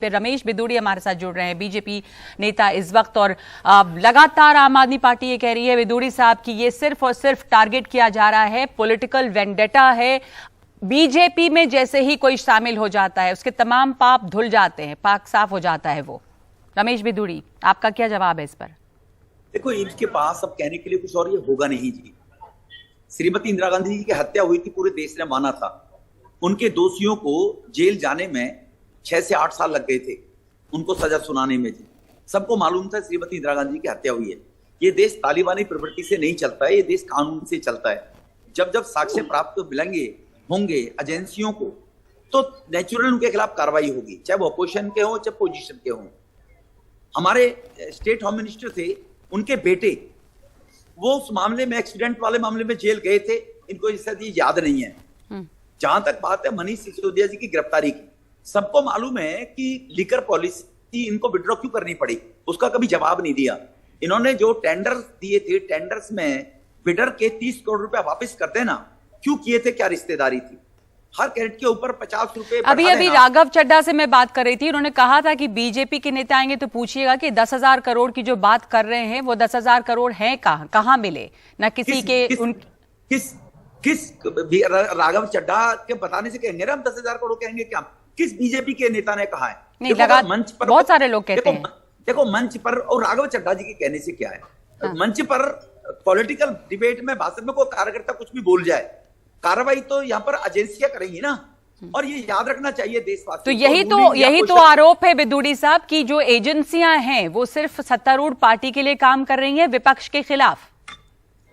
पे रमेश बिदूड़ी हमारे साथ जुड़ रहे हैं, बीजेपी नेता इस वक्त। और लगातार आम आदमी पार्टी ये कह रही है बिदूड़ी साहब कि ये सिर्फ और सिर्फ टारगेट किया जा रहा है, पॉलिटिकल वेंडेटा है। बीजेपी में जैसे ही कोई शामिल हो जाता है उसके तमाम पाप धुल जाते हैं, पाक साफ हो जाता है वो। रमेश बिदूड़ी, आपका क्या जवाब है इस पर? देखो, इनके पास अब कहने के लिए कुछ और ये होगा नहीं जी। श्रीमती इंदिरा गांधी जी की हत्या हुई थी, पूरे देश ने माना था। उनके दोषियों को जेल जाने में 6 से 8 साल लग गए थे, उनको सजा सुनाने में जी। सबको मालूम था श्रीमती इंदिरा गांधी की हत्या हुई है। ये देश तालिबानी प्रवृत्ति से नहीं चलता है, ये देश कानून से चलता है। जब जब साक्ष्य प्राप्त मिलेंगे होंगे एजेंसियों को, तो नेचुरल उनके खिलाफ कार्रवाई होगी, चाहे वो अपोजिशन के हों चाहे पोजीशन के हों। हमारे स्टेट होम मिनिस्टर थे, उनके बेटे वो उस मामले में, एक्सीडेंट वाले मामले में जेल गए थे। इनको ये याद नहीं है। जहां तक बात है मनीष सिसोदिया जी की गिरफ्तारी की, सबको मालूम है कि लिकर पॉलिसी इनको विड्रॉ क्यों करनी पड़ी, उसका कभी जवाब नहीं दिया। इन्होंने जो टेंडर्स दिए थे, टेंडर्स में बिडर के 30 करोड़ रुपए वापस कर देना क्यों किए थे, क्या रिश्तेदारी थी? हर कैरेट के ऊपर 50 रुपए। अभी राघव चड्ढा से मैं बात कर रही थी, उन्होंने कहा था कि बीजेपी के नेता आएंगे तो पूछिएगा कि 10,000 करोड़ की जो बात कर रहे हैं वो 10,000 करोड़ हैं कहाँ मिले, ना किसी के किस राघव चड्ढा के बताने से कहेंगे ना हम 10,000 करोड़ कहेंगे क्या? किस बीजेपी के नेता ने कहा है? नहीं, लगा मंच पर बहुत सारे लोग कहते हैं। देखो मंच पर, और राघव चड्ढा जी के कहने से क्या है? हाँ। मंच पर पॉलिटिकल डिबेट में, भाषण में कोई कार्यकर्ता कुछ भी बोल जाए, कार्रवाई तो यहाँ पर एजेंसियां करेंगी ना। और ये याद रखना चाहिए देशवासियों। तो यही तो आरोप है बिदूड़ी साहब की जो एजेंसियां हैं वो सिर्फ सत्तारूढ़ पार्टी के लिए काम कर रही हैं, विपक्ष के खिलाफ।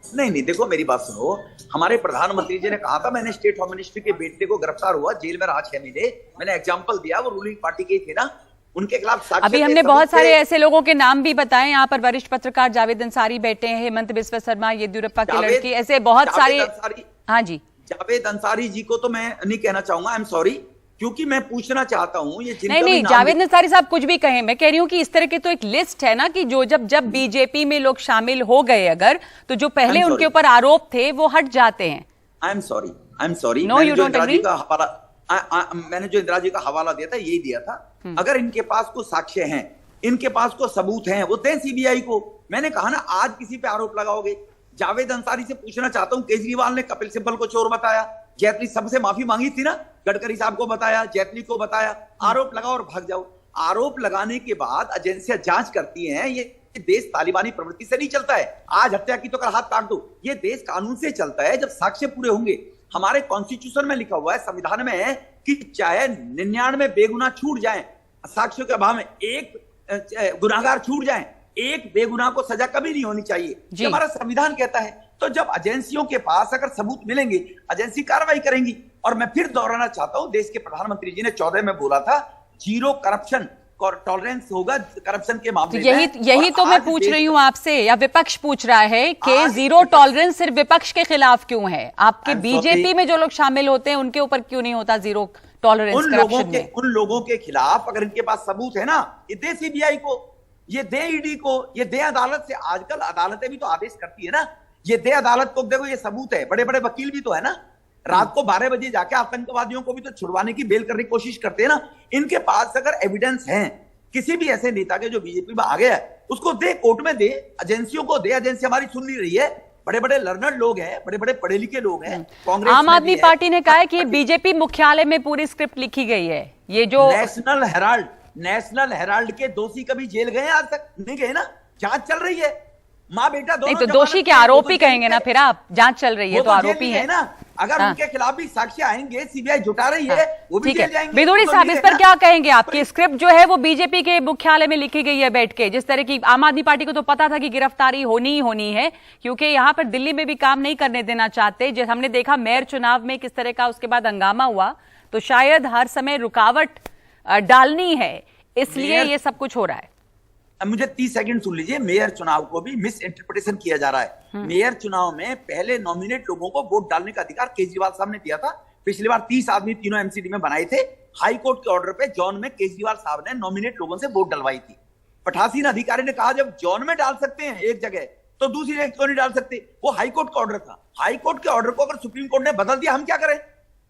नहीं, देखो मेरी बात सुनो। हमारे प्रधानमंत्री जी ने कहा था, मैंने स्टेट होम मिनिस्टर के बेटे को गिरफ्तार हुआ, जेल में रहा 6 महीने, मैंने एग्जांपल दिया, वो रूलिंग पार्टी के थे ना, उनके खिलाफ साक्ष्य। अभी हमने बहुत सारे ऐसे लोगों के नाम भी बताए यहाँ पर, वरिष्ठ पत्रकार जावेद अंसारी बैठे हैं, हेमंत बिस्वा शर्मा, येदियुरप्पा के लड़के, ऐसे बहुत सारे। हाँ जी, जावेद अंसारी जी को तो मैं नहीं कहना चाहूंगा, आई एम सॉरी, क्योंकि मैं पूछना चाहता हूं ये नहीं जावेद अंसारी साहब कुछ भी कहें, मैं कह रही हूं कि इस तरह की तो एक लिस्ट है ना कि जो जब बीजेपी में लोग शामिल हो गए अगर, तो जो पहले उनके ऊपर आरोप थे वो हट जाते हैं। I am sorry no you don't agree. मैंने जो इंदिरा जी का हवाला दिया था यही दिया था। अगर इनके पास को साक्ष्य हैं, इनके पास को सबूत हैं, वो दें सीबीआई को। मैंने कहा ना, आज किसी पे आरोप लगाओगे। जावेद अंसारी से पूछना चाहता हूं, केजरीवाल ने कपिल सिब्बल को चोर बताया, जेटली सबसे माफी मांगी थी ना, गडकरी साहब को बताया, जेटली को बताया। आरोप लगाओ और भाग जाओ। आरोप लगाने के बाद एजेंसियां जांच करती हैं। ये देश तालिबानी प्रवृत्ति से नहीं चलता है। आज हत्या की तो कल हाथ काट दो। ये देश कानून से चलता है जब साक्ष्य पूरे होंगे। हमारे कॉन्स्टिट्यूशन में लिखा हुआ है, संविधान में है कि चाहे 99 बेगुनाह छूट जाए, साक्ष्यों के अभाव में एक गुनाहगार छूट जाए, एक बेगुनाह को सजा कभी नहीं होनी चाहिए, हमारा संविधान कहता है। तो जब एजेंसियों के पास अगर सबूत मिलेंगे, एजेंसी कार्रवाई करेंगी। और मैं फिर दोहराना चाहता हूं, देश के प्रधानमंत्री जी ने 14 में बोला था, जीरो करप्शन टॉलरेंस होगा करप्शन के मामले में। यही तो मैं पूछ रही हूं आपसे, या विपक्ष पूछ रहा है कि जीरो टॉलरेंस सिर्फ विपक्ष के खिलाफ क्यों है? आपके बीजेपी में जो लोग शामिल होते हैं उनके ऊपर क्यों नहीं होता जीरो टॉलरेंस करप्शन में? उन लोगों के खिलाफ अगर इनके पास सबूत है ना, ये दे सीबीआई को, ये दे ईडी को, ये दे अदालत से। आजकल अदालतें भी तो आदेश करती है ना, ये दे अदालत को, देखो ये सबूत है। बड़े बड़े वकील भी तो है ना, रात को 12 बजे जाके आतंकवादियों को भी तो छुड़वाने की, बेल करने की कोशिश करते हैं ना। इनके पास अगर एविडेंस है किसी भी ऐसे नेता के जो बीजेपी में आ गया है, उसको दे, कोर्ट में दे, एजेंसियों को दे। एजेंसी हमारी सुन नहीं रही है। बड़े बड़े लर्नर्ड लोग हैं, बड़े बड़े पढ़े लिखे लोग हैं। कांग्रेस आम आदमी पार्टी ने कहा है कि बीजेपी मुख्यालय में पूरी स्क्रिप्ट लिखी गई है। ये जो नेशनल हेराल्ड के दोषी कभी जेल गए? आज तक नहीं गए ना, जांच चल रही है। माँ बेटा दोनों। नहीं तो दोषी के आरोपी कहेंगे ना फिर आप, जांच चल रही है तो आरोपी है ना। अगर उनके खिलाफ भी साक्ष्य आएंगे, सीबीआई जुटा रही है, वो भी जेल जाएंगे। बिदूड़ी साहब, इस पर क्या कहेंगे? आपकी स्क्रिप्ट जो है वो बीजेपी के मुख्यालय में लिखी गई है बैठ के, जिस तरह की आम आदमी पार्टी को तो पता था कि गिरफ्तारी होनी ही होनी है, क्योंकि यहाँ पर दिल्ली में भी काम नहीं करने देना चाहते। जब हमने देखा मेयर चुनाव में किस तरह का उसके बाद हंगामा हुआ, तो शायद हर समय रुकावट डालनी है, इसलिए ये सब कुछ हो रहा है। मुझे 30 सेकंड सुन लीजिए। मेयर चुनाव को भी मिस इंटरप्रिटेशन किया जा रहा है। मेयर चुनाव में पहले नॉमिनेट लोगों को वोट डालने का अधिकार केजरीवाल साहब ने दिया था। पिछली बार 30 आदमी तीनों एमसीडी में बनाए थे। हाई कोर्ट के ऑर्डर पे जॉन में केजरीवाल साहब ने नॉमिनेट लोगों से वोट डलवाई थी। पठासीन अधिकारी ने कहा, जब जॉन में डाल सकते हैं एक जगह, तो दूसरी जगह क्यों नहीं डाल सकते? वो हाई कोर्ट का ऑर्डर था। हाई कोर्ट के ऑर्डर को अगर सुप्रीम कोर्ट ने बदल दिया, हम क्या करें?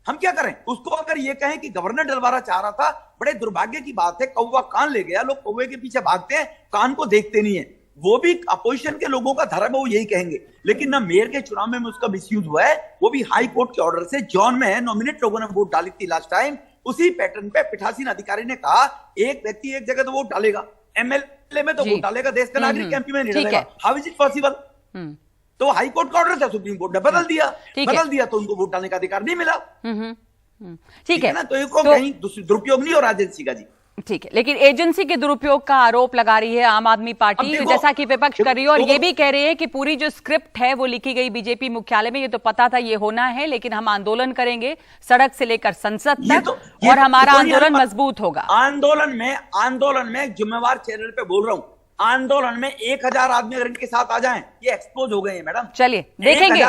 हम क्या करें? उसको अगर ये कहें कि गवर्नर डलवारा चाह रहा था, बड़े दुर्भाग्य की बात है, कौवा कान ले गया, लोग कौवे के पीछे भागते हैं, कान को देखते नहीं है। वो भी अपोजिशन के लोगों का धर्म है, वो यही कहेंगे। लेकिन ना मेयर के चुनाव में उसका मिसयूज हुआ है, वो भी हाई कोर्ट के ऑर्डर से। जॉन में है, नॉमिनेट लोगों ने वोट डाली थी लास्ट टाइम, उसी पैटर्न पे पीठासीन अधिकारी ने कहा एक व्यक्ति एक जगह तो वोट डालेगा, एमएलए में तो वोट डालेगा, देश का नागरिक एमपी में नहीं डालेगा। How is it possible? तो हाई कोर्ट का ऑर्डर था, सुप्रीम कोर्ट ने बदल दिया तो उनको वोट डालने का अधिकार नहीं मिला। ठीक है ना, तो कहीं दुरुपयोग नहीं हो रहा एजेंसी का जी। ठीक है, लेकिन एजेंसी के दुरुपयोग का आरोप लगा रही है आम आदमी पार्टी, जैसा कि विपक्ष कर रही है, और ये भी कह रही है कि पूरी जो स्क्रिप्ट है वो लिखी गई बीजेपी मुख्यालय में, ये तो पता था ये होना है, लेकिन हम आंदोलन करेंगे सड़क से लेकर संसद तक और हमारा आंदोलन मजबूत होगा। आंदोलन में जिम्मेवार चैनल पे बोल रहा हूं, आंदोलन में 1000 आदमी अगर इनके साथ आ जाएं, ये एक्सपोज हो गए हैं मैडम। चलिए देखेंगे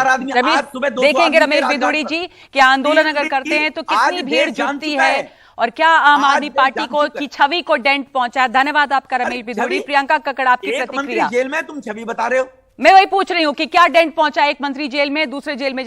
रमेश बिधूड़ी जी कि आंदोलन अगर करते हैं तो कितनी भीड़ जुटती है और क्या आम आदमी पार्टी को की छवि को डेंट पहुंचा है। धन्यवाद आपका रमेश बिधूड़ी। प्रियंका कक्कड़ आपकी प्रतिक्रिया। जेल में तुम छवि बता रहे हो, मैं वही पूछ रही हूँ कि क्या डेंट पहुंचा, एक मंत्री जेल में, दूसरे जेल में